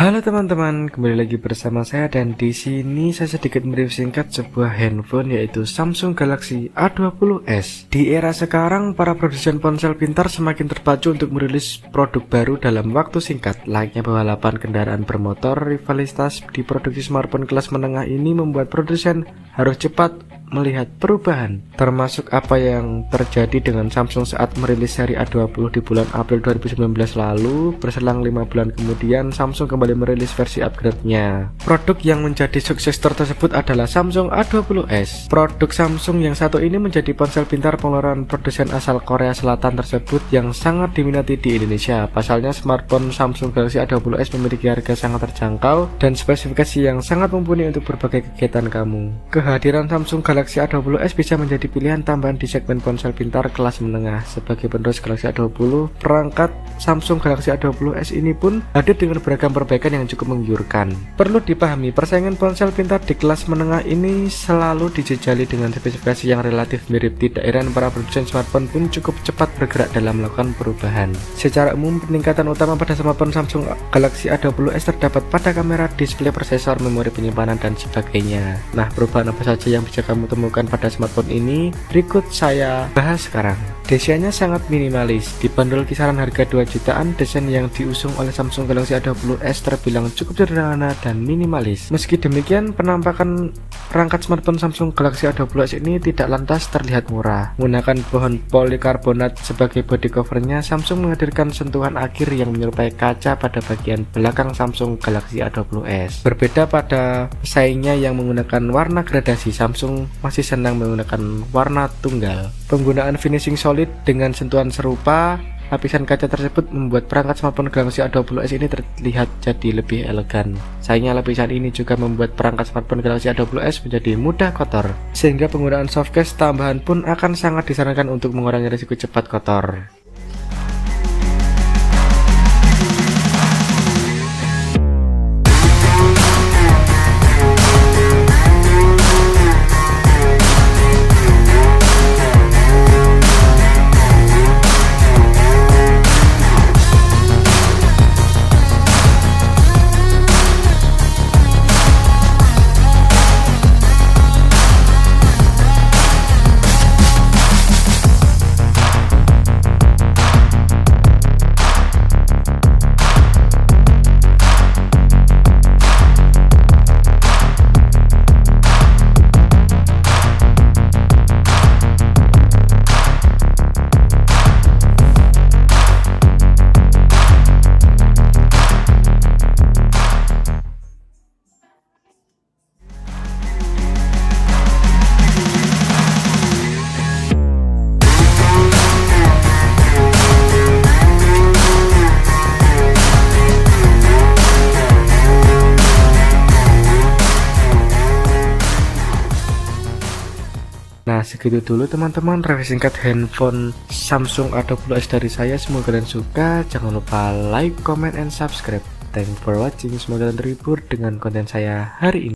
Halo teman-teman, kembali lagi bersama saya dan di sini saya sedikit mereview singkat sebuah handphone yaitu Samsung Galaxy A20s. Di era sekarang, para produsen ponsel pintar semakin terpacu untuk merilis produk baru dalam waktu singkat. Layaknya balapan kendaraan bermotor, rivalitas di produksi smartphone kelas menengah ini membuat produsen harus cepat melihat perubahan, termasuk apa yang terjadi dengan Samsung saat merilis seri A20 di bulan April 2019 lalu. Berselang 5 bulan kemudian, Samsung kembali merilis versi upgrade-nya. Produk yang menjadi sukses tersebut adalah Samsung A20s. Produk Samsung yang satu ini menjadi ponsel pintar pengeluaran produsen asal Korea Selatan tersebut yang sangat diminati di Indonesia. Pasalnya, smartphone Samsung Galaxy A20s memiliki harga sangat terjangkau dan spesifikasi yang sangat mumpuni untuk berbagai kegiatan kamu. Kehadiran Samsung Galaxy A20s bisa menjadi pilihan tambahan di segmen ponsel pintar kelas menengah. Sebagai penerus Galaxy A20, perangkat Samsung Galaxy A20s ini pun hadir dengan beragam perbaikan yang cukup menggiurkan. Perlu dipahami, persaingan ponsel pintar di kelas menengah ini selalu dijejali dengan spesifikasi yang relatif mirip. Tidak heran para produsen smartphone pun cukup cepat bergerak dalam melakukan perubahan. Secara umum, peningkatan utama pada smartphone Samsung Galaxy A20s terdapat pada kamera, display, prosesor, memori penyimpanan, dan sebagainya. Nah, perubahan apa saja yang bisa kamu temukan pada smartphone ini? Berikut saya bahas sekarang. Desainnya sangat minimalis, dibanderol kisaran harga 2 jutaan. Desain yang diusung oleh Samsung Galaxy A20s terbilang cukup sederhana dan minimalis. Meski demikian, penampakan perangkat smartphone Samsung Galaxy A20s ini tidak lantas terlihat murah. Menggunakan bahan polikarbonat sebagai body covernya, Samsung menghadirkan sentuhan akhir yang menyerupai kaca pada bagian belakang Samsung Galaxy A20s. Berbeda pada pesaingnya yang menggunakan warna gradasi, Samsung masih senang menggunakan warna tunggal. Penggunaan finishing solid dengan sentuhan serupa lapisan kaca tersebut membuat perangkat smartphone Galaxy A20s ini terlihat jadi lebih elegan. Sayangnya lapisan ini juga membuat perangkat smartphone Galaxy A20s menjadi mudah kotor, sehingga penggunaan softcase tambahan pun akan sangat disarankan untuk mengurangi risiko cepat kotor. Nah, segitu dulu teman-teman review singkat handphone Samsung A20s dari saya. Semoga kalian suka. Jangan lupa like, comment, and subscribe. Thanks for watching. Semoga kalian terhibur dengan konten saya hari ini.